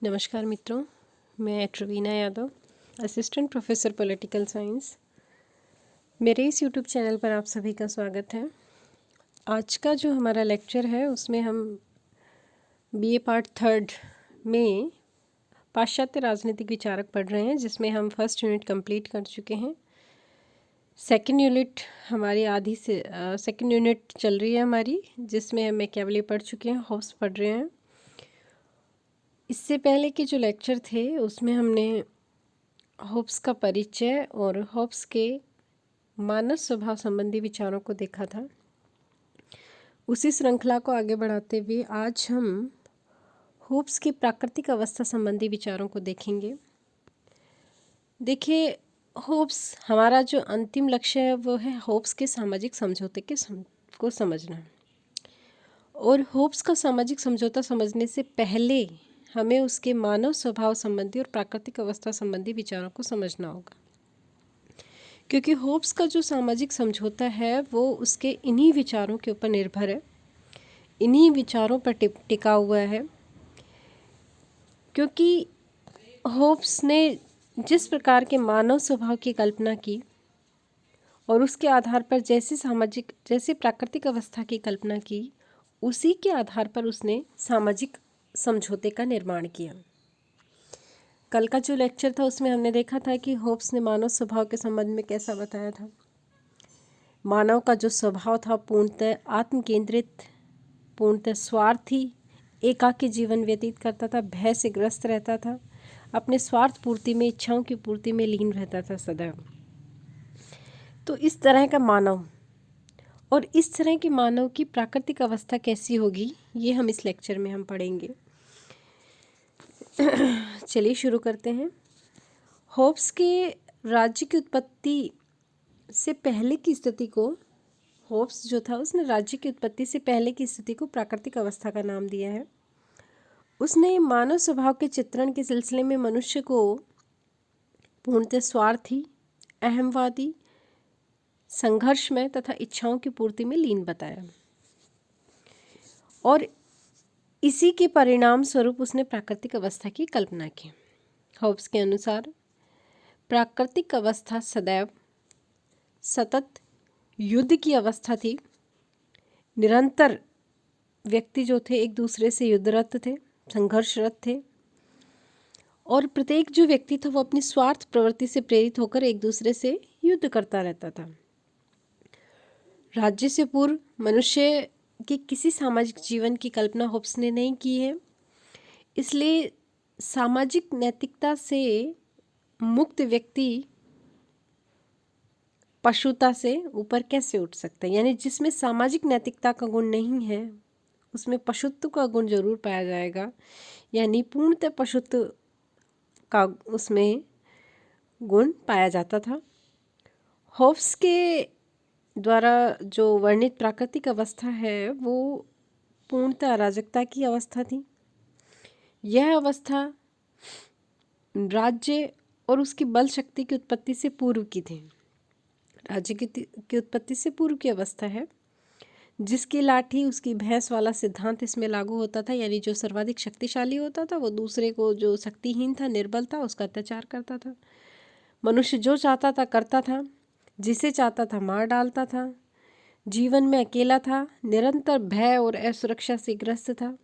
नमस्कार मित्रों, मैं Praveena Yadav, assistant professor political science. मेरे इस यूट्यूब चैनल पर आप सभी का स्वागत है। आज का जो हमारा लेक्चर है उसमें हम बीए पार्ट 3 में पाश्चात्य राजनीतिक विचारक पढ़ रहे हैं, जिसमें हम फर्स्ट यूनिट कंप्लीट कर चुके हैं। सेकंड यूनिट हमारी सेकंड यूनिट चल रही है हमारी, जिसमें हम मैकियावेली पढ़ चुके हैं, हॉब्स पढ़ रहे हैं। इससे पहले के जो लेक्चर थे उसमें हमने हॉब्स का परिचय और हॉब्स के मानव स्वभाव संबंधी विचारों को देखा था। उसी श्रृंखला को आगे बढ़ाते हुए आज हम हॉब्स की प्राकृतिक अवस्था संबंधी विचारों को देखेंगे। देखिए, हॉब्स हमारा जो अंतिम लक्ष्य है वो है हॉब्स के सामाजिक समझौते को समझना। और हॉब्स का सामाजिक समझौता समझने से पहले हमें उसके मानव स्वभाव संबंधी और प्राकृतिक अवस्था संबंधी विचारों को समझना होगा, क्योंकि हॉब्स का जो सामाजिक समझौता है वो उसके इन्हीं विचारों के ऊपर निर्भर है, इन्हीं विचारों पर टिका हुआ है। क्योंकि हॉब्स ने जिस प्रकार के मानव स्वभाव की कल्पना की और उसके आधार पर जैसे प्राकृतिक अवस्था की कल्पना की, उसी के आधार पर उसने सामाजिक समझौते का निर्माण किया। कल का जो लेक्चर था उसमें हमने देखा था कि हॉब्स ने मानव स्वभाव के संबंध में कैसा बताया था। मानव का जो स्वभाव था पूर्णतः आत्मकेंद्रित, पूर्णतः स्वार्थी, एकाकी जीवन व्यतीत करता था, भय से ग्रस्त रहता था, अपने स्वार्थ पूर्ति में, इच्छाओं की पूर्ति में लीन रहता था सदैव। तो इस तरह का मानव और इस तरह के मानव की प्राकृतिक अवस्था कैसी होगी, ये हम इस लेक्चर में हम पढ़ेंगे। चलिए शुरू करते हैं। हॉब्स के राज्य की उत्पत्ति से पहले की स्थिति को, हॉब्स जो था उसने राज्य की उत्पत्ति से पहले की स्थिति को प्राकृतिक अवस्था का नाम दिया है। उसने मानव स्वभाव के चित्रण के सिलसिले में मनुष्य को पूर्णतः स्वार्थी, अहमवादी, संघर्षमय तथा इच्छाओं की पूर्ति में लीन बताया, और इसी के परिणाम स्वरूप उसने प्राकृतिक अवस्था की कल्पना की। हॉब्स के अनुसार प्राकृतिक अवस्था सदैव सतत युद्ध की अवस्था थी। निरंतर व्यक्ति जो थे एक दूसरे से युद्धरत थे, संघर्षरत थे, और प्रत्येक जो व्यक्ति था वो अपनी स्वार्थ प्रवृत्ति से प्रेरित होकर एक दूसरे से युद्ध करता रहता था। राज्य से पूर्व मनुष्य के किसी सामाजिक जीवन की कल्पना हॉब्स ने नहीं की है। इसलिए सामाजिक नैतिकता से मुक्त व्यक्ति पशुता से ऊपर कैसे उठ सकता है। यानी जिसमें सामाजिक नैतिकता का गुण नहीं है उसमें पशुत्व का गुण जरूर पाया जाएगा, यानी पूर्णतः पशुत्व का उसमें गुण पाया जाता था। हॉब्स के द्वारा जो वर्णित प्राकृतिक अवस्था है वो पूर्णतः अराजकता की अवस्था थी। यह अवस्था राज्य और उसकी बल शक्ति की उत्पत्ति से पूर्व की थी। राज्य की उत्पत्ति से पूर्व की अवस्था है। जिसकी लाठी उसकी भैंस वाला सिद्धांत इसमें लागू होता था, यानी जो सर्वाधिक शक्तिशाली होता था वो दूसरे को, जो शक्तिहीन था, निर्बल था, उसका अत्याचार करता था। मनुष्य जो चाहता था करता था, जिसे चाहता था मार डालता था, जीवन में अकेला था, निरंतर भय और असुरक्षा से ग्रस्त था,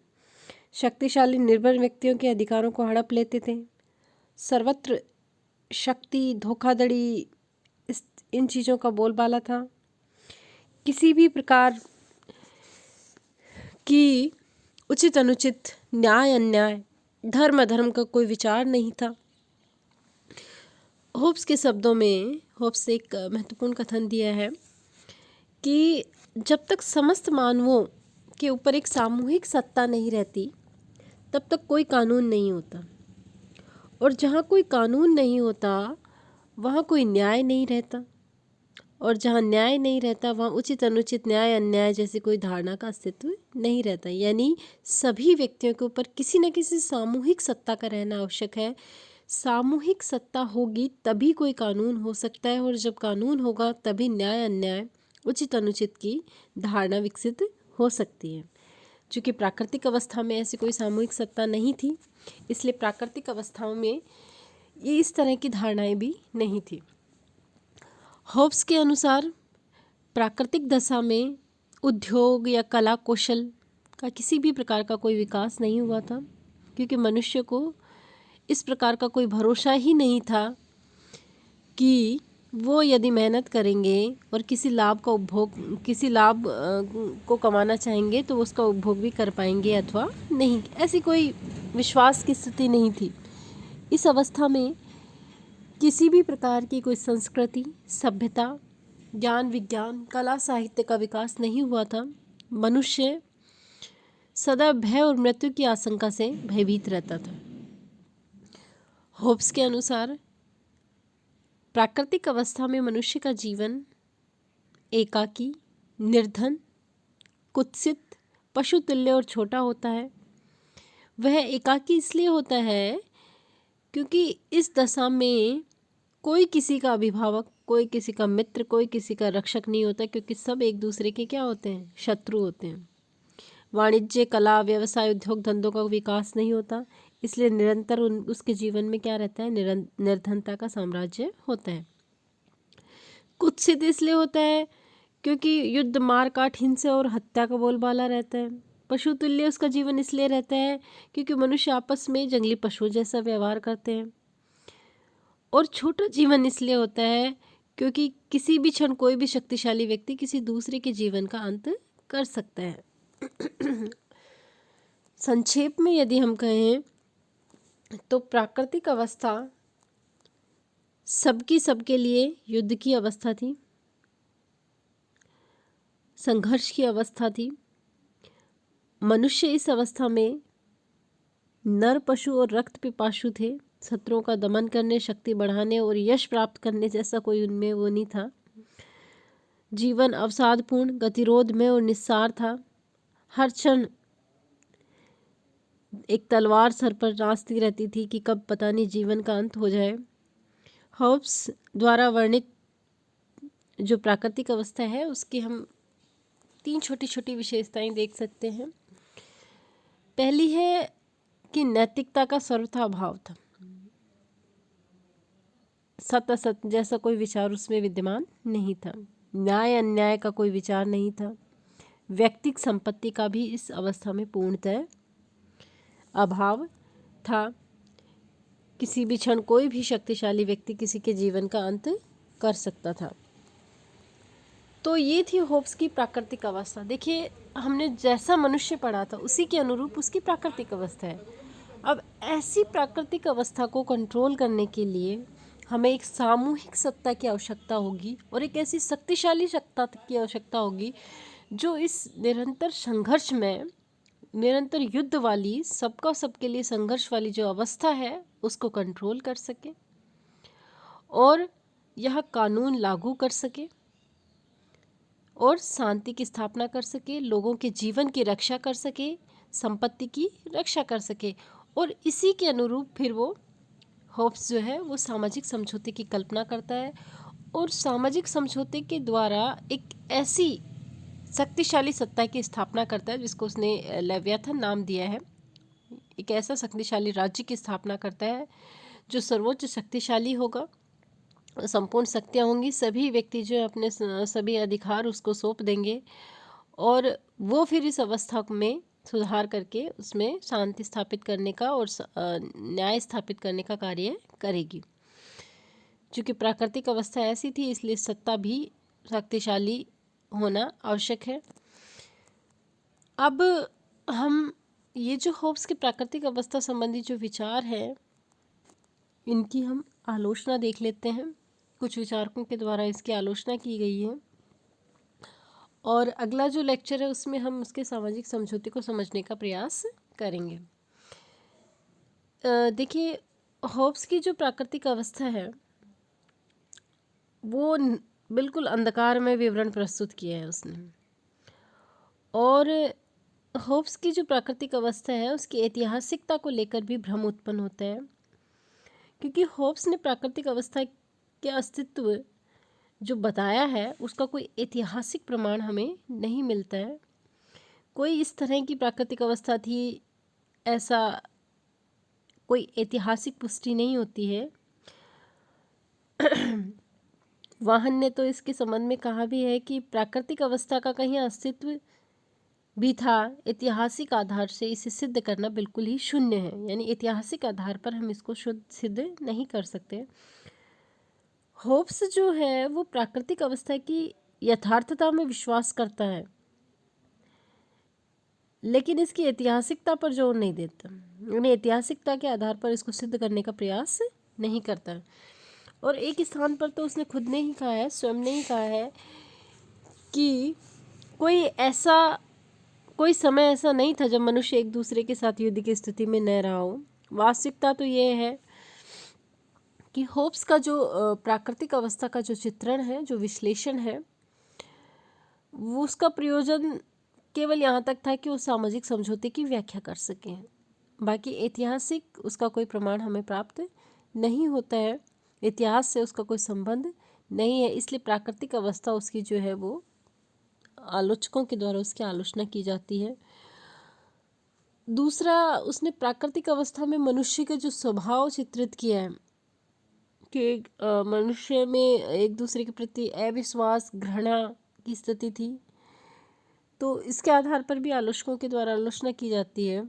शक्तिशाली निर्बल व्यक्तियों के अधिकारों को हड़प लेते थे, सर्वत्र शक्ति, धोखाधड़ी, इन चीज़ों का बोलबाला था। किसी भी प्रकार की उचित अनुचित, न्याय अन्याय, धर्म अधर्म का कोई विचार नहीं था। हॉब्स के शब्दों में हॉब्स एक महत्वपूर्ण कथन दिया है कि जब तक समस्त मानवों के ऊपर एक सामूहिक सत्ता नहीं रहती तब तक कोई कानून नहीं होता, और जहाँ कोई कानून नहीं होता वहाँ कोई न्याय नहीं रहता, और जहाँ न्याय नहीं रहता वहाँ उचित अनुचित, न्याय अन्याय जैसी कोई धारणा का अस्तित्व नहीं रहता। यानी सभी व्यक्तियों के ऊपर किसी न किसी सामूहिक सत्ता का रहना आवश्यक है। सामूहिक सत्ता होगी तभी कोई कानून हो सकता है, और जब कानून होगा तभी न्याय अन्याय, उचित अनुचित की धारणा विकसित हो सकती है। चूँकि प्राकृतिक अवस्था में ऐसी कोई सामूहिक सत्ता नहीं थी, इसलिए प्राकृतिक अवस्थाओं में ये इस तरह की धारणाएं भी नहीं थी। होब्स के अनुसार प्राकृतिक दशा में उद्योग या कला कौशल का किसी भी प्रकार का कोई विकास नहीं हुआ था, क्योंकि मनुष्य को इस प्रकार का कोई भरोसा ही नहीं था कि वो यदि मेहनत करेंगे और किसी लाभ को कमाना चाहेंगे तो उसका उपभोग भी कर पाएंगे अथवा नहीं। ऐसी कोई विश्वास की स्थिति नहीं थी। इस अवस्था में किसी भी प्रकार की कोई संस्कृति, सभ्यता, ज्ञान, विज्ञान, कला, साहित्य का विकास नहीं हुआ था। मनुष्य सदा भय और मृत्यु की आशंका से भयभीत रहता था। होब्स के अनुसार प्राकृतिक अवस्था में मनुष्य का जीवन एकाकी, निर्धन, कुत्सित, पशुतुल्य और छोटा होता है। वह एकाकी इसलिए होता है क्योंकि इस दशा में कोई किसी का अभिभावक, कोई किसी का मित्र, कोई किसी का रक्षक नहीं होता, क्योंकि सब एक दूसरे के क्या होते हैं? शत्रु होते हैं। वाणिज्य, कला, व्यवसाय, उद्योग धंधों का विकास नहीं होता, इसलिए निरंतर उसके जीवन में क्या रहता है? निर्धनता का साम्राज्य होता है। कुत्सित इसलिए होता है क्योंकि युद्ध, मार काट, हिंसा और हत्या का बोलबाला रहता है। पशुतुल्य उसका जीवन इसलिए रहता है क्योंकि मनुष्य आपस में जंगली पशुओं जैसा व्यवहार करते हैं। और छोटा जीवन इसलिए होता है क्योंकि किसी भी क्षण कोई भी शक्तिशाली व्यक्ति किसी दूसरे के जीवन का अंत कर सकता है। संक्षेप में यदि हम कहें तो प्राकृतिक अवस्था सबके लिए युद्ध की अवस्था थी, संघर्ष की अवस्था थी। मनुष्य इस अवस्था में नर, पशु और रक्त पिपासु थे। शत्रुओं का दमन करने, शक्ति बढ़ाने और यश प्राप्त करने जैसा कोई उनमें वो नहीं था। जीवन अवसादपूर्ण, गतिरोध में और निस्सार था। हर क्षण एक तलवार सर पर नाचती रहती थी कि कब पता नहीं जीवन का अंत हो जाए। होब्स द्वारा वर्णित जो प्राकृतिक अवस्था है उसकी हम 3 छोटी छोटी विशेषताएं देख सकते हैं। पहली है कि नैतिकता का सर्वथा अभाव था। सत असत जैसा कोई विचार उसमें विद्यमान नहीं था। न्याय अन्याय का कोई विचार नहीं था। व्यक्तिगत संपत्ति का भी इस अवस्था में पूर्णतः अभाव था। किसी भी क्षण कोई भी शक्तिशाली व्यक्ति किसी के जीवन का अंत कर सकता था। तो ये थी होब्स की प्राकृतिक अवस्था। देखिए, हमने जैसा मनुष्य पढ़ा था उसी के अनुरूप उसकी प्राकृतिक अवस्था है। अब ऐसी प्राकृतिक अवस्था को कंट्रोल करने के लिए हमें एक सामूहिक सत्ता की आवश्यकता होगी और एक ऐसी शक्तिशाली सत्ता की आवश्यकता होगी जो इस निरंतर संघर्ष में, निरंतर युद्ध वाली, सबका सबके लिए संघर्ष वाली जो अवस्था है उसको कंट्रोल कर सके और यह कानून लागू कर सके और शांति की स्थापना कर सके, लोगों के जीवन की रक्षा कर सके, संपत्ति की रक्षा कर सके। और इसी के अनुरूप फिर वो होब्स जो है वो सामाजिक समझौते की कल्पना करता है और सामाजिक समझौते के द्वारा एक ऐसी शक्तिशाली सत्ता की स्थापना करता है जिसको उसने लेवियाथन नाम दिया है। एक ऐसा शक्तिशाली राज्य की स्थापना करता है जो सर्वोच्च शक्तिशाली होगा, संपूर्ण शक्तियाँ होंगी, सभी व्यक्ति जो अपने सभी अधिकार उसको सौंप देंगे और वो फिर इस अवस्था में सुधार करके उसमें शांति स्थापित करने का और न्याय स्थापित करने का कार्य करेगी। चूँकि प्राकृतिक अवस्था ऐसी थी इसलिए सत्ता भी शक्तिशाली होना आवश्यक है। अब हम ये जो होब्स की प्राकृतिक अवस्था संबंधी जो विचार है इनकी हम आलोचना देख लेते हैं। कुछ विचारकों के द्वारा इसकी आलोचना की गई है और अगला जो लेक्चर है उसमें हम उसके सामाजिक समझौते को समझने का प्रयास करेंगे। देखिए, होब्स की जो प्राकृतिक अवस्था है वो बिल्कुल अंधकार में विवरण प्रस्तुत किया है उसने। और होब्स की जो प्राकृतिक अवस्था है उसकी ऐतिहासिकता को लेकर भी भ्रम उत्पन्न होता है, क्योंकि होब्स ने प्राकृतिक अवस्था के अस्तित्व जो बताया है उसका कोई ऐतिहासिक प्रमाण हमें नहीं मिलता है। कोई इस तरह की प्राकृतिक अवस्था थी, ऐसा कोई ऐतिहासिक पुष्टि नहीं होती है। वाहन ने तो इसके संबंध में कहा भी है कि प्राकृतिक अवस्था का कहीं अस्तित्व भी था, ऐतिहासिक आधार से इसे सिद्ध करना बिल्कुल ही शून्य है, यानी ऐतिहासिक आधार पर हम इसको शुद्ध सिद्ध नहीं कर सकते। होब्स जो है वो प्राकृतिक अवस्था की यथार्थता में विश्वास करता है, लेकिन इसकी ऐतिहासिकता पर जोर नहीं देता, यानी ऐतिहासिकता के आधार पर इसको सिद्ध करने का प्रयास नहीं करता। और एक स्थान पर तो उसने खुद ने ही कहा है, स्वयं ने ही कहा है कि कोई समय ऐसा नहीं था जब मनुष्य एक दूसरे के साथ युद्ध की स्थिति में न रहा हो। वास्तविकता तो ये है कि होब्स का जो प्राकृतिक अवस्था का जो चित्रण है, जो विश्लेषण है, वो उसका प्रयोजन केवल यहाँ तक था कि वो सामाजिक समझौते की व्याख्या कर सकें। बाकी ऐतिहासिक उसका कोई प्रमाण हमें प्राप्त नहीं होता है, इतिहास से उसका कोई संबंध नहीं है, इसलिए प्राकृतिक अवस्था उसकी जो है वो आलोचकों के द्वारा उसकी आलोचना की जाती है। दूसरा, उसने प्राकृतिक अवस्था में मनुष्य का जो स्वभाव चित्रित किया है कि मनुष्य में एक दूसरे के प्रति अविश्वास, घृणा की स्थिति थी, तो इसके आधार पर भी आलोचकों के द्वारा आलोचना की जाती है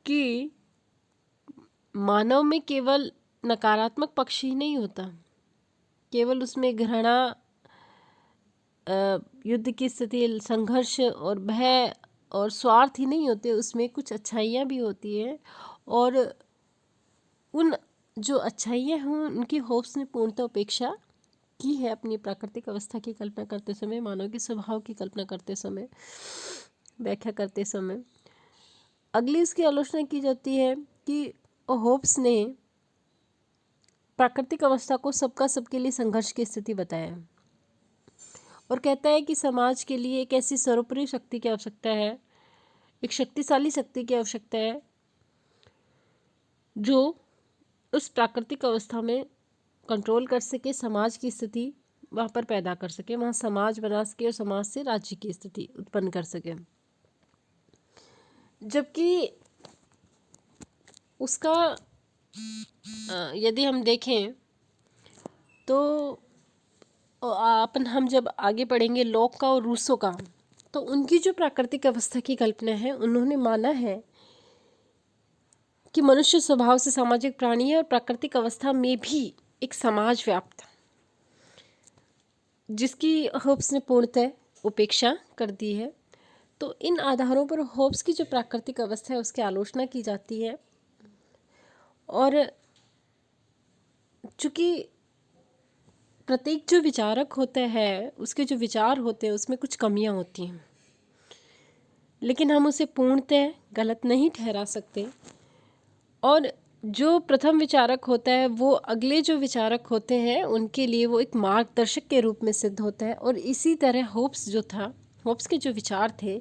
कि मानव में केवल नकारात्मक पक्ष ही नहीं होता, केवल उसमें घृणा, युद्ध की स्थिति, संघर्ष और भय और स्वार्थ ही नहीं होते, उसमें कुछ अच्छाइयाँ भी होती हैं, और उन जो अच्छाइयाँ हैं उनकी होब्स ने पूर्णतः उपेक्षा की है अपनी प्राकृतिक अवस्था की कल्पना करते समय, मानव के स्वभाव की कल्पना करते समय, व्याख्या करते समय। अगली इसकी आलोचना की जाती है कि होब्स ने प्राकृतिक अवस्था को सबका सबके लिए संघर्ष की स्थिति बताया और कहता है कि समाज के लिए एक ऐसी सर्वोपरि शक्ति की आवश्यकता है, एक शक्तिशाली शक्ति की आवश्यकता है जो उस प्राकृतिक अवस्था में कंट्रोल कर सके, समाज की स्थिति वहाँ पर पैदा कर सके, वहाँ समाज बना सके और समाज से राज्य की स्थिति उत्पन्न कर सके। जबकि उसका यदि हम देखें तो हम जब आगे पढ़ेंगे लॉक का और रूसो का, तो उनकी जो प्राकृतिक अवस्था की कल्पना है, उन्होंने माना है कि मनुष्य स्वभाव से सामाजिक प्राणी है और प्राकृतिक अवस्था में भी एक समाज व्याप्त, जिसकी होब्स ने पूर्णतः उपेक्षा कर दी है। तो इन आधारों पर होब्स की जो प्राकृतिक अवस्था है उसकी आलोचना की जाती है, और चूँकि प्रत्येक जो विचारक होता है उसके जो विचार होते हैं उसमें कुछ कमियां होती हैं, लेकिन हम उसे पूर्णतः गलत नहीं ठहरा सकते, और जो प्रथम विचारक होता है वो अगले जो विचारक होते हैं उनके लिए वो एक मार्गदर्शक के रूप में सिद्ध होता है। और इसी तरह होब्स जो था, होब्स के जो विचार थे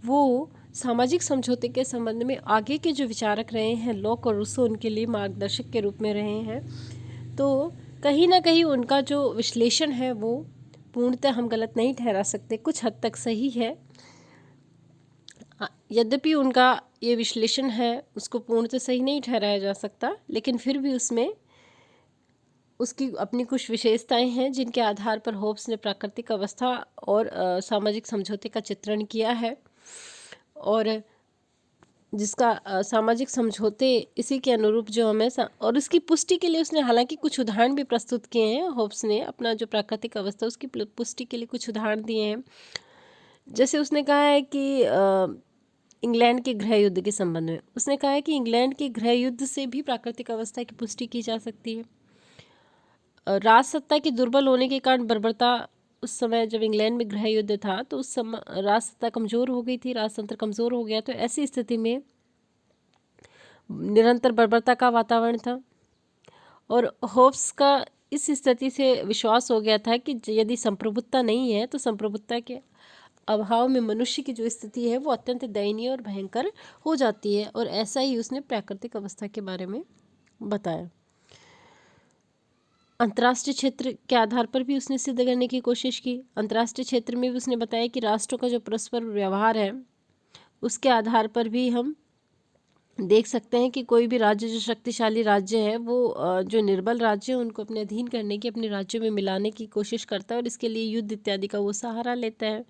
वो सामाजिक समझौते के संबंध में आगे के जो विचारक रहे हैं, लॉक और रूसो, उनके लिए मार्गदर्शक के रूप में रहे हैं। तो कहीं ना कहीं उनका जो विश्लेषण है वो पूर्णतः हम गलत नहीं ठहरा सकते, कुछ हद तक सही है। यद्यपि उनका ये विश्लेषण है उसको पूर्णतः सही नहीं ठहराया जा सकता, लेकिन फिर भी उसमें उसकी अपनी कुछ विशेषताएं हैं जिनके आधार पर होब्स ने प्राकृतिक अवस्था और सामाजिक समझौते का चित्रण किया है, और जिसका सामाजिक समझौते इसी के अनुरूप जो हमें और उसकी पुष्टि के लिए उसने हालांकि कुछ उदाहरण भी प्रस्तुत किए हैं। होब्स ने अपना जो प्राकृतिक अवस्था उसकी पुष्टि के लिए कुछ उदाहरण दिए हैं। जैसे उसने कहा है कि इंग्लैंड के गृह युद्ध के संबंध में उसने कहा है कि इंग्लैंड के गृह युद्ध से भी प्राकृतिक अवस्था की पुष्टि की जा सकती है। राजसत्ता के दुर्बल होने के कारण बर्बरता, उस समय जब इंग्लैंड में गृह युद्ध था तो उस समय राजसत्ता कमज़ोर हो गई थी, राजतंत्र कमज़ोर हो गया, तो ऐसी स्थिति में निरंतर बर्बरता का वातावरण था, और होब्स का इस स्थिति से विश्वास हो गया था कि यदि संप्रभुत्ता नहीं है तो संप्रभुत्ता के अभाव में मनुष्य की जो स्थिति है वो अत्यंत दयनीय और भयंकर हो जाती है, और ऐसा ही उसने प्राकृतिक अवस्था के बारे में बताया। अंतर्राष्ट्रीय क्षेत्र के आधार पर भी उसने सिद्ध करने की कोशिश की। अंतर्राष्ट्रीय क्षेत्र में भी उसने बताया कि राष्ट्रों का जो परस्पर व्यवहार है उसके आधार पर भी हम देख सकते हैं कि कोई भी राज्य जो शक्तिशाली राज्य है वो जो निर्बल राज्य है उनको अपने अधीन करने की, अपने राज्यों में मिलाने की कोशिश करता है और इसके लिए युद्ध इत्यादि का वो सहारा लेता है।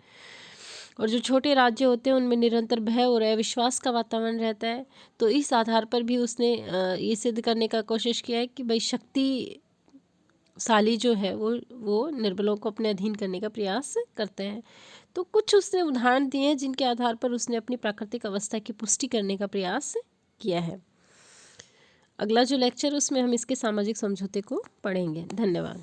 और जो छोटे राज्य होते हैं उनमें निरंतर भय और अविश्वास का वातावरण रहता है। तो इस आधार पर भी उसने ये सिद्ध करने का कोशिश किया है कि भाई शक्तिशाली जो है वो निर्बलों को अपने अधीन करने का प्रयास करते हैं। तो कुछ उसने उदाहरण दिए हैं जिनके आधार पर उसने अपनी प्राकृतिक अवस्था की पुष्टि करने का प्रयास किया है। अगला जो लेक्चर उसमें हम इसके सामाजिक समझौते को पढ़ेंगे। धन्यवाद।